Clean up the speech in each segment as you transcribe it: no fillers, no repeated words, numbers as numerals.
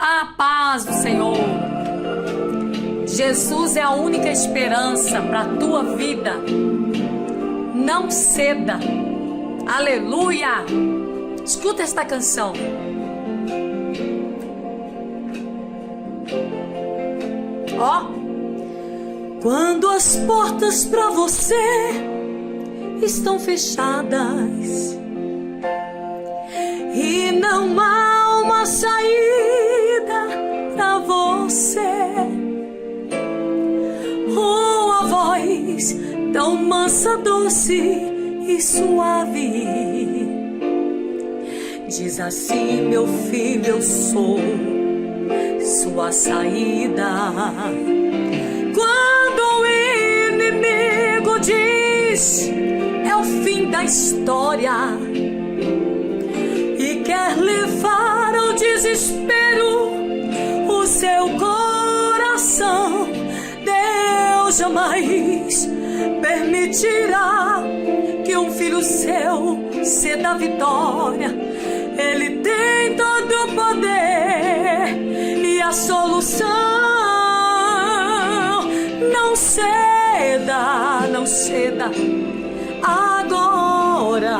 A paz do Senhor. Jesus é a única esperança para a tua vida. Não ceda. Aleluia. Escuta esta canção. Ó. Quando as portas para você estão fechadas e não há uma saída para você, uma voz tão mansa, doce e suave diz assim: meu filho, eu sou sua saída. Quando o inimigo diz é o fim da história e quer levar ao desespero o seu coração, Deus jamais permitirá que um filho seu ceda a vitória. Ele tem todo o poder e a solução. Não ceda, não ceda agora.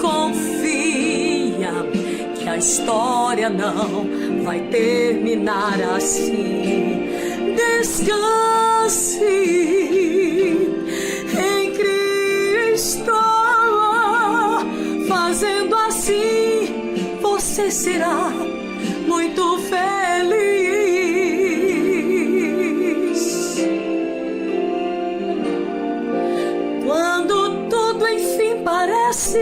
Confia que a história não vai terminar assim. Descanse em Cristo. Fazendo assim, você será muito feliz. Quando tudo enfim parece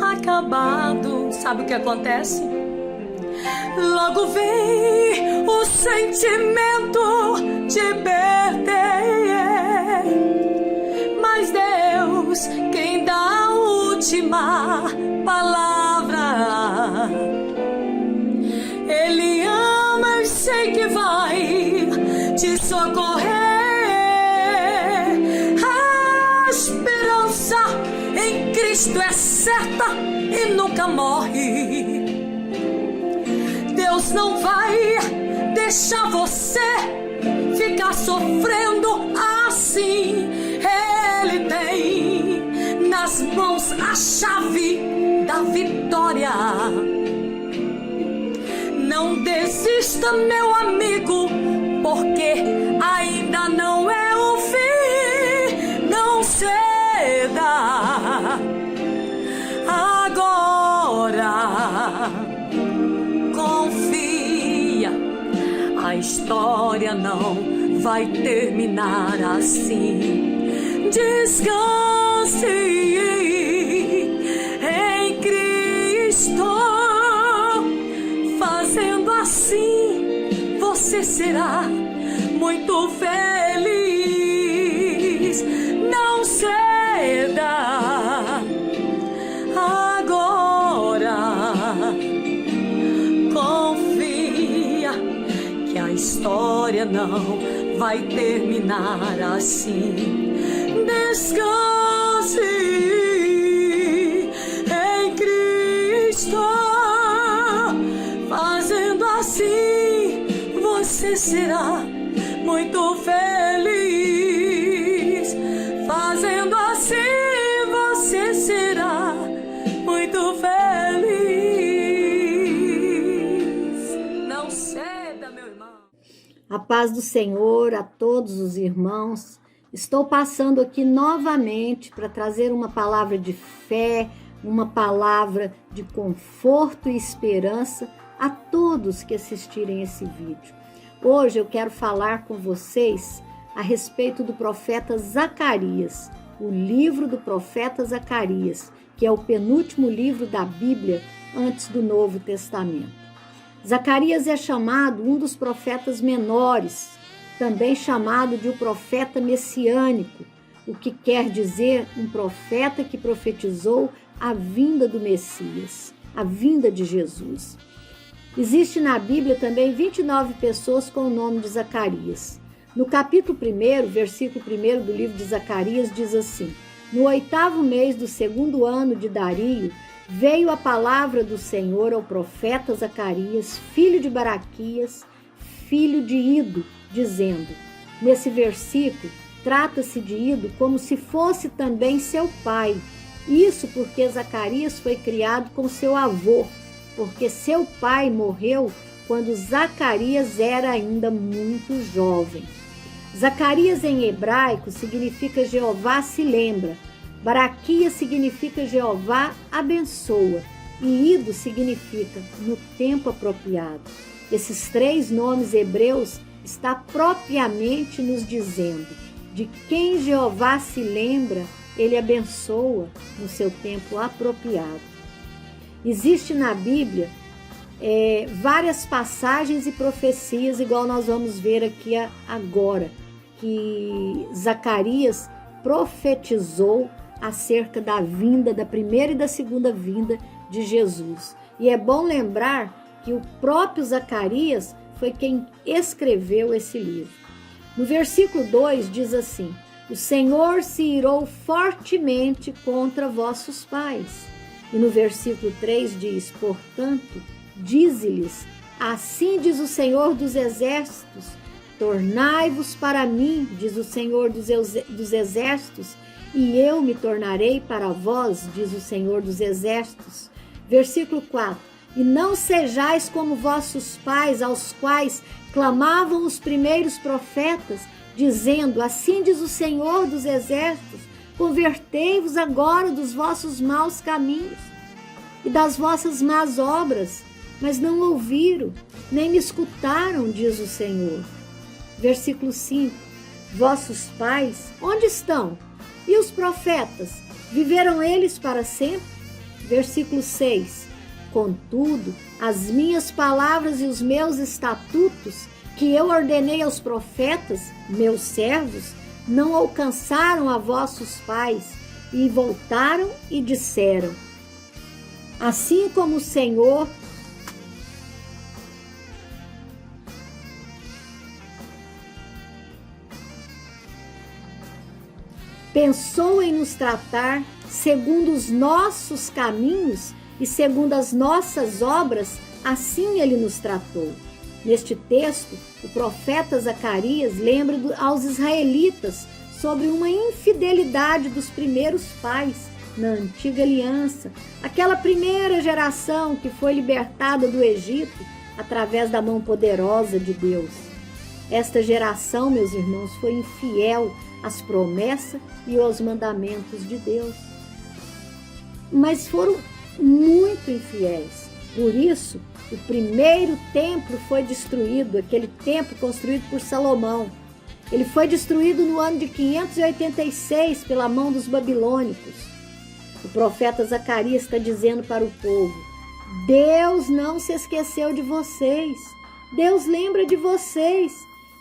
acabado, sabe o que acontece? Logo vem o sentimento de perder, mas Deus quem dá a última palavra. Ele ama e sei que vai te socorrer. A esperança em Cristo é certa e nunca morre. Deus não vai deixar você ficar sofrendo assim. Ele tem nas mãos a chave da vitória. Não desista, meu amigo, porque ainda não é o fim. Não ceda agora. Confia, a história não vai terminar assim. Descanse em Cristo. Fazendo assim, você será muito feliz. Não ceda agora. Confia que a história não vai terminar assim. Descanse em Cristo. Fazendo assim, você será muito feliz. Fazendo assim, você será muito feliz. Não ceda, meu irmão. A paz do Senhor a todos os irmãos. Estou passando aqui novamente para trazer uma palavra de fé, uma palavra de conforto e esperança a todos que assistirem esse vídeo. Hoje eu quero falar com vocês a respeito do profeta Zacarias, o livro do profeta Zacarias, que é o penúltimo livro da Bíblia antes do Novo Testamento. Zacarias é chamado um dos profetas menores, também chamado de o profeta messiânico, o que quer dizer um profeta que profetizou a vinda do Messias, a vinda de Jesus. Existe na Bíblia também 29 pessoas com o nome de Zacarias. No capítulo 1, versículo 1 do livro de Zacarias diz assim: no 8º mês do 2º ano de Dario, veio a palavra do Senhor ao profeta Zacarias, filho de Baraquias, filho de Ido, dizendo, nesse versículo, trata-se de Ido como se fosse também seu pai. Isso porque Zacarias foi criado com seu avô, porque seu pai morreu quando Zacarias era ainda muito jovem. Zacarias em hebraico significa Jeová se lembra, Baraquias significa Jeová abençoa e Ido significa no tempo apropriado. Esses 3 nomes hebreus está propriamente nos dizendo de quem Jeová se lembra, ele abençoa no seu tempo apropriado. Existe na Bíblia várias passagens e profecias, igual nós vamos ver aqui agora, que Zacarias profetizou acerca da vinda, da primeira e da segunda vinda de Jesus. E é bom lembrar que o próprio Zacarias foi quem escreveu esse livro. No versículo 2 diz assim, o Senhor se irou fortemente contra vossos pais. E no versículo 3 diz, portanto, dize-lhes, assim diz o Senhor dos exércitos, tornai-vos para mim, diz o Senhor dos exércitos, e eu me tornarei para vós, diz o Senhor dos exércitos. Versículo 4, e não sejais como vossos pais, aos quais clamavam os primeiros profetas, dizendo, assim diz o Senhor dos exércitos, convertei-vos agora dos vossos maus caminhos e das vossas más obras, mas não ouviram, nem me escutaram, diz o Senhor. Versículo 5, vossos pais, onde estão? E os profetas, viveram eles para sempre? Versículo 6, contudo, as minhas palavras e os meus estatutos, que eu ordenei aos profetas, meus servos, não alcançaram a vossos pais, e voltaram e disseram, assim como o Senhor pensou em nos tratar segundo os nossos caminhos e segundo as nossas obras, assim ele nos tratou. Neste texto, o profeta Zacarias lembra aos israelitas sobre uma infidelidade dos primeiros pais na antiga aliança, aquela primeira geração que foi libertada do Egito através da mão poderosa de Deus. Esta geração, meus irmãos, foi infiel às promessas e aos mandamentos de Deus. Mas foram muito infiéis. Por isso, o primeiro templo foi destruído, aquele templo construído por Salomão. Ele foi destruído no ano de 586 pela mão dos babilônicos. O profeta Zacarias está dizendo para o povo, Deus não se esqueceu de vocês. Deus lembra de vocês.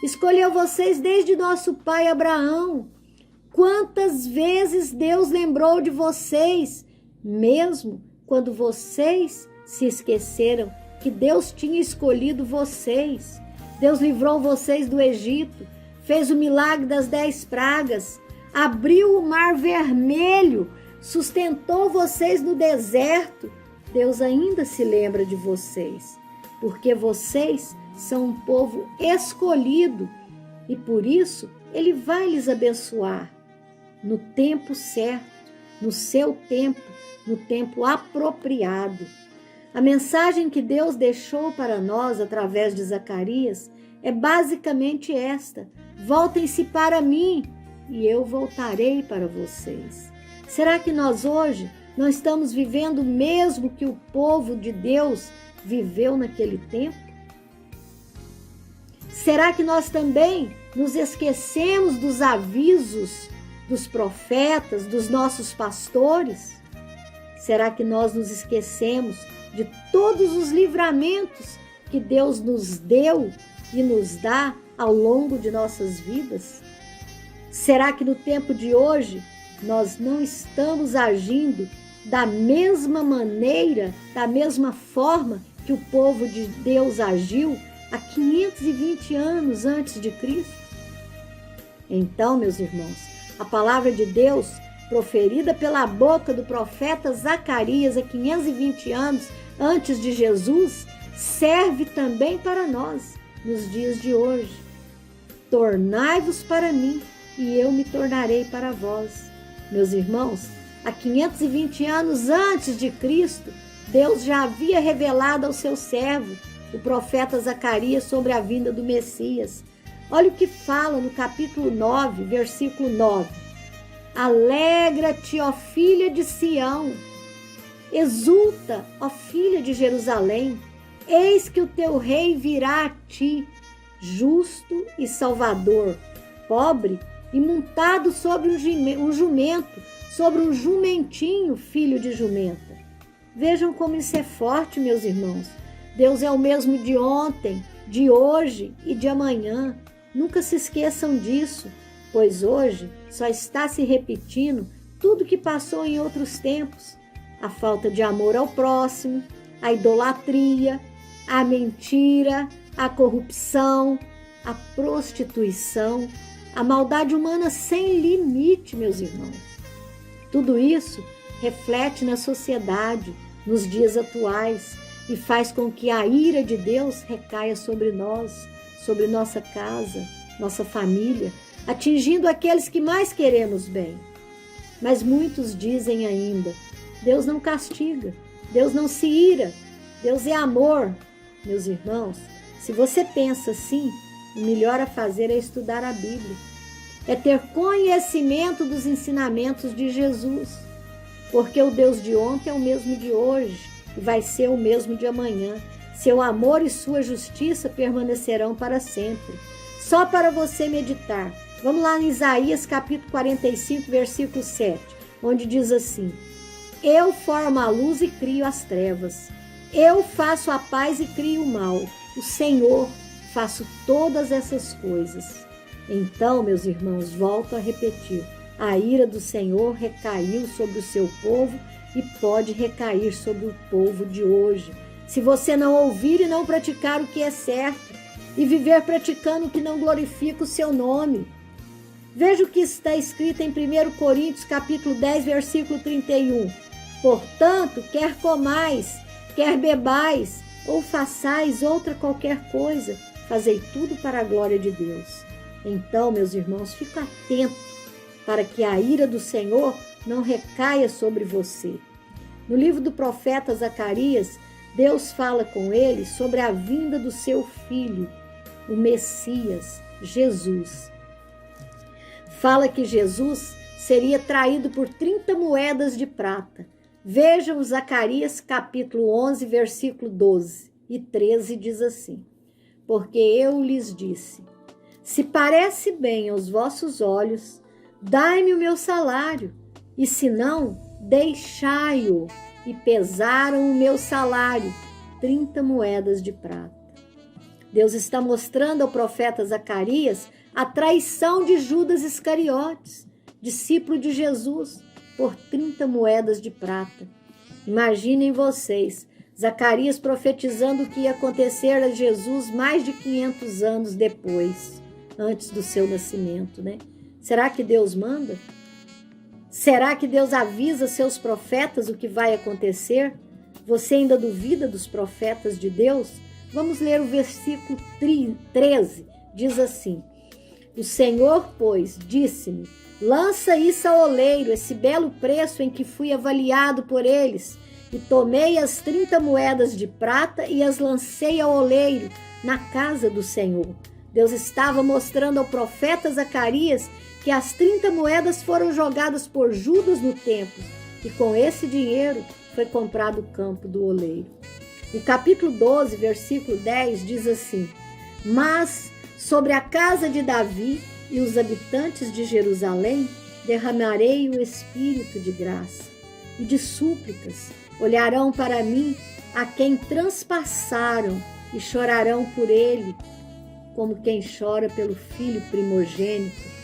Escolheu vocês desde nosso pai Abraão. Quantas vezes Deus lembrou de vocês, mesmo quando vocês se esqueceram que Deus tinha escolhido vocês. Deus livrou vocês do Egito, fez o milagre das 10 pragas, abriu o mar vermelho, sustentou vocês no deserto. Deus ainda se lembra de vocês, porque vocês são um povo escolhido e por isso Ele vai lhes abençoar no tempo certo, no seu tempo, no tempo apropriado. A mensagem que Deus deixou para nós através de Zacarias é basicamente esta: voltem-se para mim e eu voltarei para vocês. Será que nós hoje não estamos vivendo o mesmo que o povo de Deus viveu naquele tempo? Será que nós também nos esquecemos dos avisos dos profetas, dos nossos pastores? Será que nós nos esquecemos de todos os livramentos que Deus nos deu e nos dá ao longo de nossas vidas? Será que no tempo de hoje nós não estamos agindo da mesma maneira, da mesma forma que o povo de Deus agiu há 520 anos antes de Cristo? Então, meus irmãos, a palavra de Deus proferida pela boca do profeta Zacarias há 520 anos antes de Jesus, serve também para nós nos dias de hoje. Tornai-vos para mim e eu me tornarei para vós. Meus irmãos, há 520 anos antes de Cristo, Deus já havia revelado ao seu servo, o profeta Zacarias, sobre a vinda do Messias. Olha o que fala no capítulo 9, versículo 9. Alegra-te, ó filha de Sião, exulta, ó filha de Jerusalém, eis que o teu rei virá a ti, justo e salvador, pobre e montado sobre um jumento, sobre um jumentinho, filho de jumenta. Vejam como isso é forte, meus irmãos. Deus é o mesmo de ontem, de hoje e de amanhã. Nunca se esqueçam disso, pois hoje só está se repetindo tudo que passou em outros tempos. A falta de amor ao próximo, a idolatria, a mentira, a corrupção, a prostituição, a maldade humana sem limite, meus irmãos. Tudo isso reflete na sociedade, nos dias atuais, e faz com que a ira de Deus recaia sobre nós, sobre nossa casa, nossa família, atingindo aqueles que mais queremos bem. Mas muitos dizem ainda, Deus não castiga, Deus não se ira, Deus é amor. Meus irmãos, se você pensa assim, o melhor a fazer é estudar a Bíblia, é ter conhecimento dos ensinamentos de Jesus, porque o Deus de ontem é o mesmo de hoje e vai ser o mesmo de amanhã. Seu amor e sua justiça permanecerão para sempre. Só para você meditar. Vamos lá em Isaías capítulo 45, versículo 7, onde diz assim: eu formo a luz e crio as trevas. Eu faço a paz e crio o mal. O Senhor, faço todas essas coisas. Então, meus irmãos, volto a repetir. A ira do Senhor recaiu sobre o seu povo e pode recair sobre o povo de hoje. Se você não ouvir e não praticar o que é certo, e viver praticando o que não glorifica o seu nome. Veja o que está escrito em 1 Coríntios capítulo 10, versículo 31. Portanto, quer comais, quer bebais, ou façais outra qualquer coisa, fazei tudo para a glória de Deus. Então, meus irmãos, fique atento para que a ira do Senhor não recaia sobre você. No livro do profeta Zacarias, Deus fala com ele sobre a vinda do seu filho, o Messias, Jesus. Fala que Jesus seria traído por 30 moedas de prata. Vejam Zacarias capítulo 11, versículo 12 e 13, diz assim: porque eu lhes disse, se parece bem aos vossos olhos, dai-me o meu salário, e se não, deixai-o. E pesaram o meu salário, 30 moedas de prata. Deus está mostrando ao profeta Zacarias a traição de Judas Iscariotes, discípulo de Jesus, por 30 moedas de prata. Imaginem vocês, Zacarias profetizando o que ia acontecer a Jesus mais de 500 anos depois, antes do seu nascimento, né? Será que Deus manda? Será que Deus avisa seus profetas o que vai acontecer? Você ainda duvida dos profetas de Deus? Vamos ler o versículo 13. Diz assim: o Senhor, pois, disse-me, lança isso ao oleiro, esse belo preço em que fui avaliado por eles. E tomei as 30 moedas de prata e as lancei ao oleiro, na casa do Senhor. Deus estava mostrando ao profeta Zacarias que as 30 moedas foram jogadas por Judas no templo, e com esse dinheiro foi comprado o campo do oleiro. O capítulo 12, versículo 10 diz assim: mas sobre a casa de Davi e os habitantes de Jerusalém derramarei o espírito de graça e de súplicas. Olharão para mim a quem transpassaram e chorarão por ele, como quem chora pelo filho primogênito.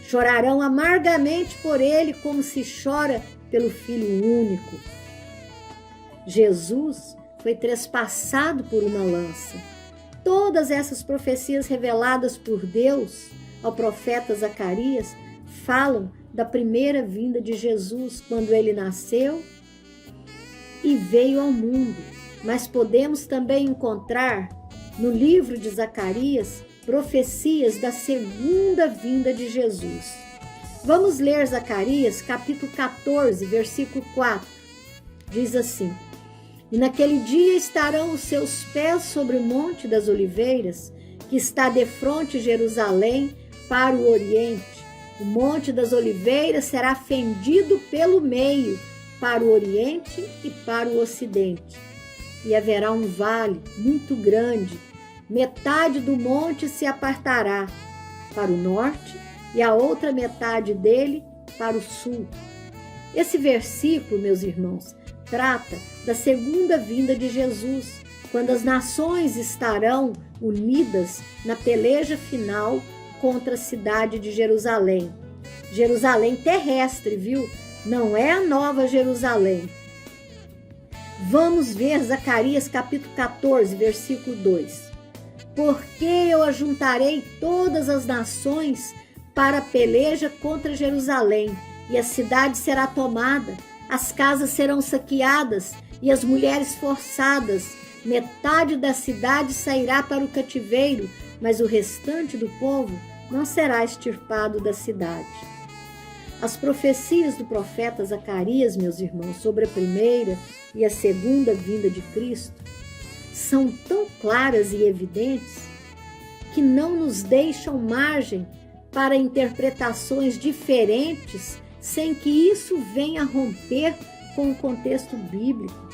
Chorarão amargamente por ele, como se chora pelo Filho único. Jesus foi trespassado por uma lança. Todas essas profecias reveladas por Deus ao profeta Zacarias falam da primeira vinda de Jesus, quando ele nasceu e veio ao mundo. Mas podemos também encontrar no livro de Zacarias profecias da segunda vinda de Jesus. Vamos ler Zacarias, capítulo 14, versículo 4. Diz assim: E naquele dia estarão os seus pés sobre o Monte das Oliveiras, que está defronte de Jerusalém para o Oriente. O Monte das Oliveiras será fendido pelo meio, para o Oriente e para o Ocidente. E haverá um vale muito grande, metade do monte se apartará para o norte e a outra metade dele para o sul. Esse versículo, meus irmãos, trata da segunda vinda de Jesus, quando as nações estarão unidas na peleja final contra a cidade de Jerusalém. Jerusalém terrestre, viu? Não é a nova Jerusalém. Vamos ver Zacarias capítulo 14, versículo 2. Porque eu ajuntarei todas as nações para a peleja contra Jerusalém, e a cidade será tomada, as casas serão saqueadas e as mulheres forçadas. Metade da cidade sairá para o cativeiro, mas o restante do povo não será extirpado da cidade. As profecias do profeta Zacarias, meus irmãos, sobre a primeira e a segunda vinda de Cristo, são tão claras e evidentes que não nos deixam margem para interpretações diferentes sem que isso venha romper com o contexto bíblico.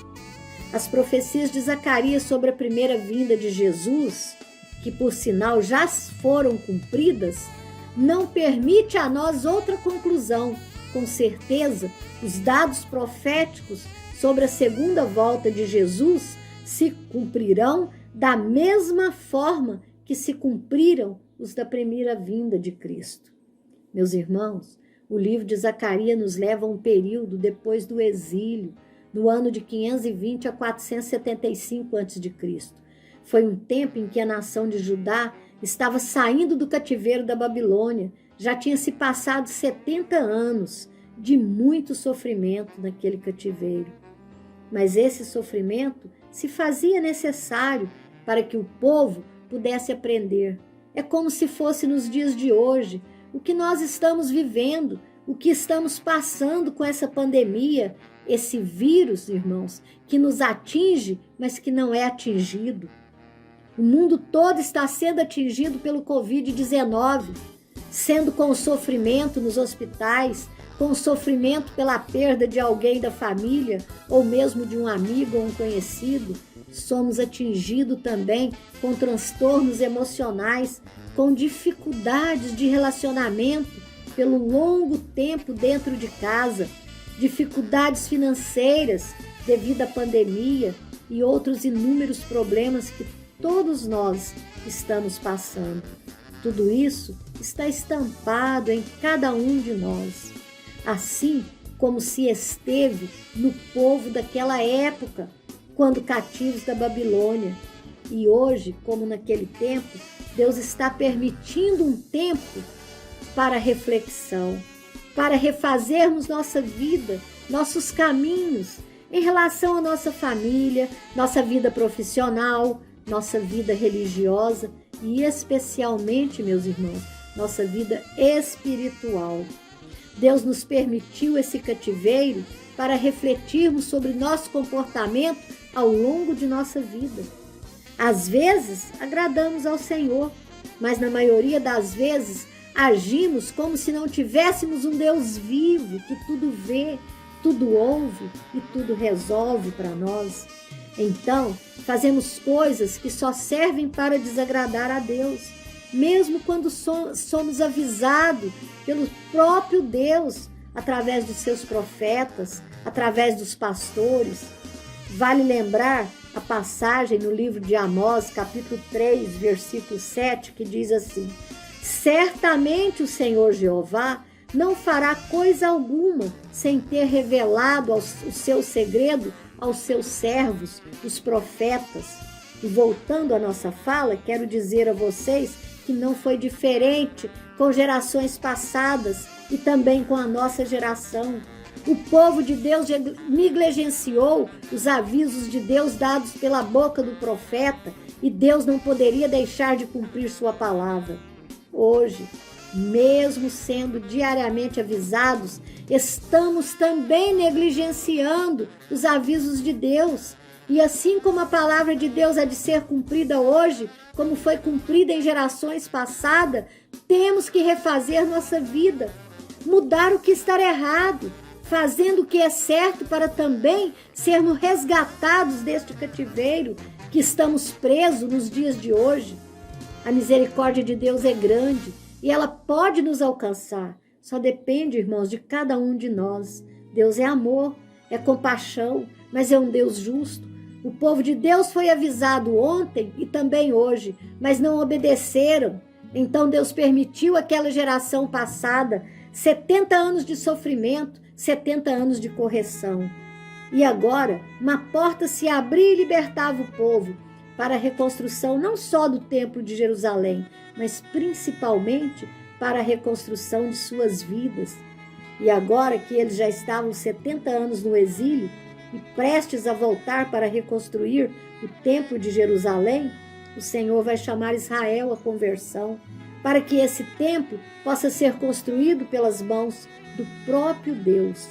As profecias de Zacarias sobre a primeira vinda de Jesus, que por sinal já foram cumpridas, não permite a nós outra conclusão. Com certeza, os dados proféticos sobre a segunda volta de Jesus se cumprirão da mesma forma que se cumpriram os da primeira vinda de Cristo. Meus irmãos, o livro de Zacarias nos leva a um período depois do exílio, no ano de 520 a 475 a.C. Foi um tempo em que a nação de Judá estava saindo do cativeiro da Babilônia. Já tinha se passado 70 anos de muito sofrimento naquele cativeiro. Mas esse sofrimento se fazia necessário para que o povo pudesse aprender. É como se fosse nos dias de hoje, o que nós estamos vivendo, o que estamos passando com essa pandemia, esse vírus, irmãos, que nos atinge, mas que não é atingido. O mundo todo está sendo atingido pelo Covid-19, sendo com sofrimento nos hospitais, com sofrimento pela perda de alguém da família, ou mesmo de um amigo ou um conhecido. Somos atingidos também com transtornos emocionais, com dificuldades de relacionamento pelo longo tempo dentro de casa, dificuldades financeiras devido à pandemia e outros inúmeros problemas que todos nós estamos passando. Tudo isso está estampado em cada um de nós, assim como se esteve no povo daquela época, quando cativos da Babilônia. E hoje, como naquele tempo, Deus está permitindo um tempo para reflexão, para refazermos nossa vida, nossos caminhos em relação à nossa família, nossa vida profissional, nossa vida religiosa e especialmente, meus irmãos, nossa vida espiritual. Deus nos permitiu esse cativeiro para refletirmos sobre nosso comportamento ao longo de nossa vida. Às vezes, agradamos ao Senhor, mas na maioria das vezes, agimos como se não tivéssemos um Deus vivo, que tudo vê, tudo ouve e tudo resolve para nós. Então, fazemos coisas que só servem para desagradar a Deus, mesmo quando somos avisados pelo próprio Deus, através dos seus profetas, através dos pastores. Vale lembrar a passagem no livro de Amós, capítulo 3, versículo 7, que diz assim: certamente o Senhor Jeová não fará coisa alguma sem ter revelado o seu segredo aos seus servos, os profetas. E voltando à nossa fala, quero dizer a vocês que não foi diferente com gerações passadas e também com a nossa geração. O povo de Deus negligenciou os avisos de Deus dados pela boca do profeta e Deus não poderia deixar de cumprir sua palavra. Hoje, mesmo sendo diariamente avisados, estamos também negligenciando os avisos de Deus. E assim como a palavra de Deus é de ser cumprida hoje, como foi cumprida em gerações passadas, temos que refazer nossa vida, mudar o que está errado, fazendo o que é certo para também sermos resgatados deste cativeiro que estamos presos nos dias de hoje. A misericórdia de Deus é grande e ela pode nos alcançar. Só depende, irmãos, de cada um de nós. Deus é amor, é compaixão, mas é um Deus justo. O povo de Deus foi avisado ontem e também hoje, mas não obedeceram. Então Deus permitiu àquela geração passada 70 anos de sofrimento, 70 anos de correção. E agora, uma porta se abria e libertava o povo para a reconstrução não só do Templo de Jerusalém, mas principalmente para a reconstrução de suas vidas. E agora que eles já estavam 70 anos no exílio e prestes a voltar para reconstruir o Templo de Jerusalém, o Senhor vai chamar Israel à conversão, para que esse templo possa ser construído pelas mãos do próprio Deus.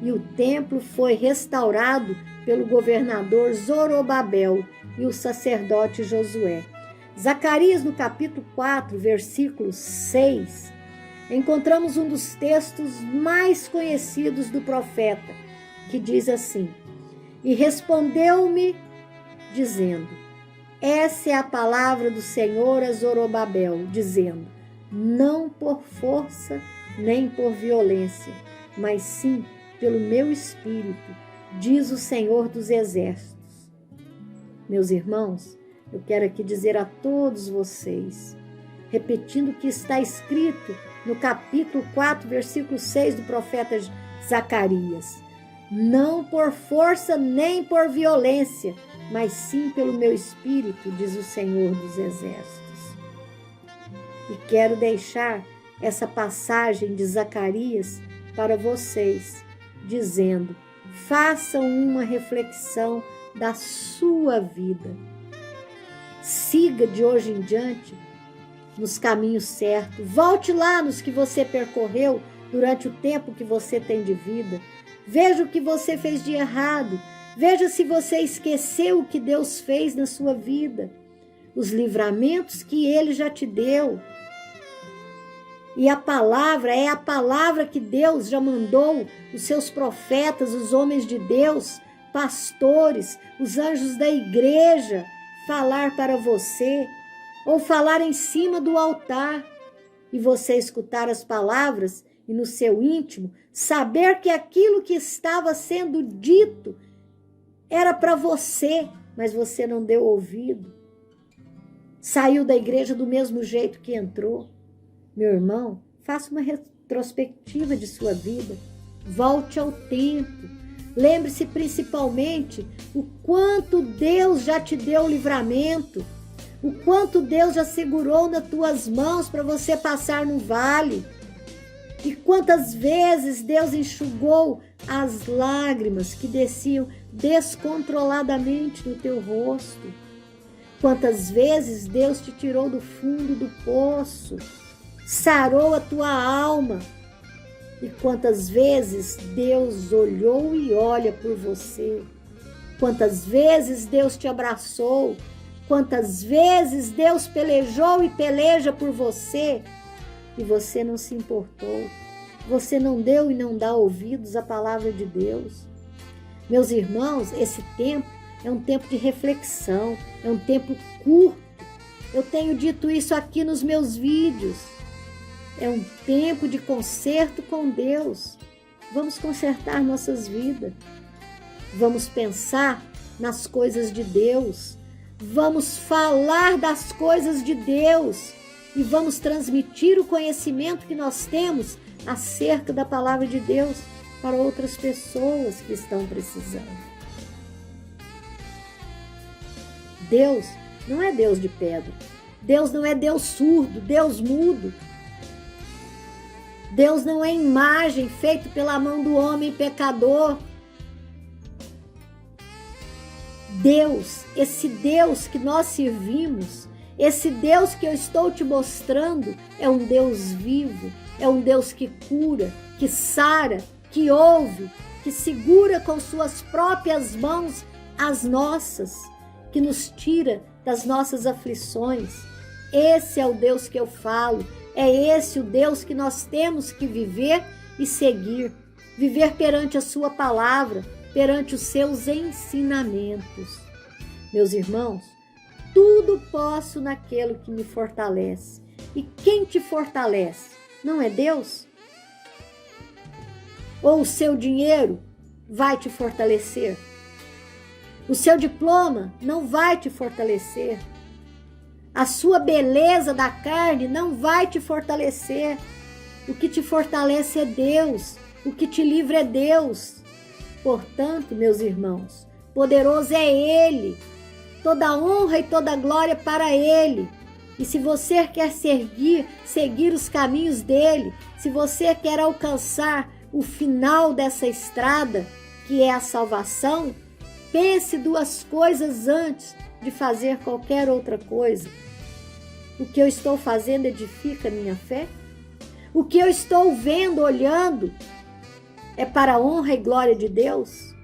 E o templo foi restaurado pelo governador Zorobabel e o sacerdote Josué. Zacarias, no capítulo 4, versículo 6, encontramos um dos textos mais conhecidos do profeta, que diz assim: E respondeu-me, dizendo, essa é a palavra do Senhor a Zorobabel, dizendo, não por força nem por violência, mas sim pelo meu espírito, diz o Senhor dos Exércitos. Meus irmãos, eu quero aqui dizer a todos vocês, repetindo o que está escrito no capítulo 4, versículo 6 do profeta Zacarias. Não por força nem por violência, mas sim pelo meu espírito, diz o Senhor dos Exércitos. E quero deixar essa passagem de Zacarias para vocês, dizendo, façam uma reflexão da sua vida. Siga de hoje em diante nos caminhos certos. Volte lá nos que você percorreu durante o tempo que você tem de vida. Veja o que você fez de errado. Veja se você esqueceu o que Deus fez na sua vida. Os livramentos que Ele já te deu. E a palavra é a palavra que Deus já mandou os seus profetas, os homens de Deus, pastores, os anjos da igreja, falar para você, ou falar em cima do altar, e você escutar as palavras e no seu íntimo, saber que aquilo que estava sendo dito era para você, mas você não deu ouvido. Saiu da igreja do mesmo jeito que entrou. Meu irmão, faça uma retrospectiva de sua vida. Volte ao tempo. Lembre-se principalmente o quanto Deus já te deu livramento, o quanto Deus já segurou nas tuas mãos para você passar no vale. E quantas vezes Deus enxugou as lágrimas que desciam descontroladamente no teu rosto. Quantas vezes Deus te tirou do fundo do poço, sarou a tua alma. E quantas vezes Deus olhou e olha por você. Quantas vezes Deus te abraçou. Quantas vezes Deus pelejou e peleja por você. E você não se importou. Você não deu e não dá ouvidos à palavra de Deus. Meus irmãos, esse tempo é um tempo de reflexão. É um tempo curto. Eu tenho dito isso aqui nos meus vídeos. É um tempo de conserto com Deus. Vamos consertar nossas vidas. Vamos pensar nas coisas de Deus. Vamos falar das coisas de Deus. E vamos transmitir o conhecimento que nós temos acerca da palavra de Deus para outras pessoas que estão precisando. Deus não é Deus de pedra. Deus não é Deus surdo, Deus mudo. Deus não é imagem feita pela mão do homem pecador. Deus, esse Deus que nós servimos, esse Deus que eu estou te mostrando, é um Deus vivo, é um Deus que cura, que sara, que ouve, que segura com suas próprias mãos as nossas, que nos tira das nossas aflições. Esse é o Deus que eu falo, é esse o Deus que nós temos que viver e seguir, viver perante a sua palavra, perante os seus ensinamentos. Meus irmãos, tudo posso naquele que me fortalece. E quem te fortalece? Não é Deus? Ou o seu dinheiro vai te fortalecer? O seu diploma não vai te fortalecer. A sua beleza da carne não vai te fortalecer. O que te fortalece é Deus. O que te livra é Deus. Portanto, meus irmãos, poderoso é Ele. Toda honra e toda glória para Ele. E se você quer seguir os caminhos dele, se você quer alcançar o final dessa estrada, que é a salvação, pense duas coisas antes de fazer qualquer outra coisa. O que eu estou fazendo edifica a minha fé? O que eu estou vendo, olhando, é para a honra e glória de Deus?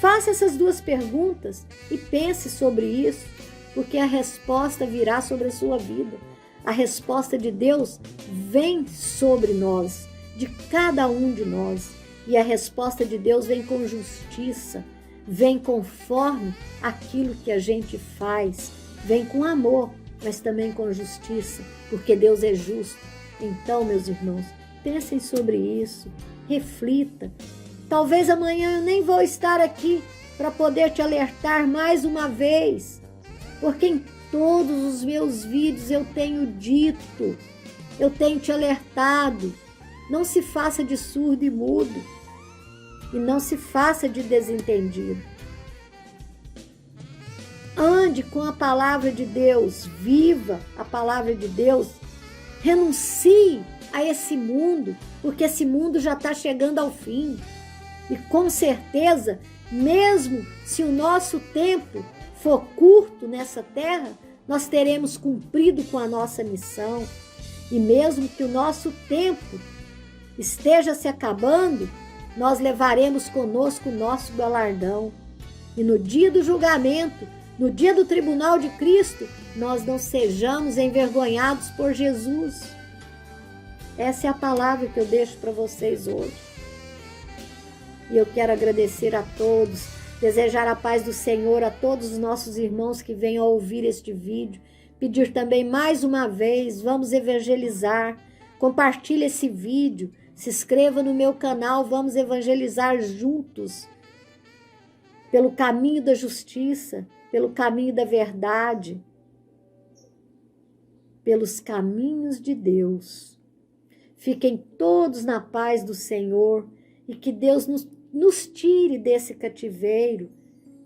Faça essas duas perguntas e pense sobre isso, porque a resposta virá sobre a sua vida. A resposta de Deus vem sobre nós, de cada um de nós. E a resposta de Deus vem com justiça, vem conforme aquilo que a gente faz, vem com amor, mas também com justiça, porque Deus é justo. Então, meus irmãos, pensem sobre isso, reflita. Talvez amanhã eu nem vou estar aqui para poder te alertar mais uma vez, porque em todos os meus vídeos eu tenho dito, eu tenho te alertado. Não se faça de surdo e mudo, e não se faça de desentendido. Ande com a palavra de Deus, viva a palavra de Deus, renuncie a esse mundo, porque esse mundo já está chegando ao fim. E com certeza, mesmo se o nosso tempo for curto nessa terra, nós teremos cumprido com a nossa missão. E mesmo que o nosso tempo esteja se acabando, nós levaremos conosco o nosso galardão. E no dia do julgamento, no dia do tribunal de Cristo, nós não sejamos envergonhados por Jesus. Essa é a palavra que eu deixo para vocês hoje. E eu quero agradecer a todos, desejar a paz do Senhor a todos os nossos irmãos que venham a ouvir este vídeo, pedir também mais uma vez, vamos evangelizar, compartilhe esse vídeo, se inscreva no meu canal, vamos evangelizar juntos, pelo caminho da justiça, pelo caminho da verdade, pelos caminhos de Deus. Fiquem todos na paz do Senhor e que Deus nos tire desse cativeiro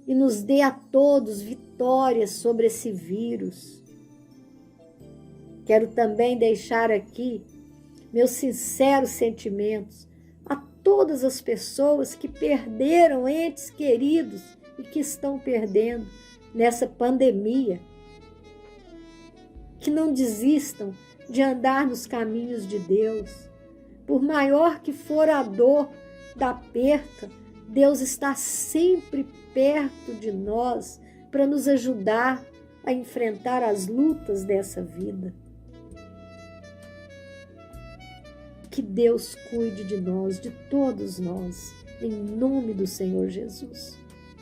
e nos dê a todos vitórias sobre esse vírus. Quero também deixar aqui meus sinceros sentimentos a todas as pessoas que perderam entes queridos e que estão perdendo nessa pandemia. Que não desistam de andar nos caminhos de Deus. Por maior que for a dor da perca, Deus está sempre perto de nós para nos ajudar a enfrentar as lutas dessa vida. Que Deus cuide de nós, de todos nós, em nome do Senhor Jesus.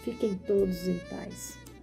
Fiquem todos em paz.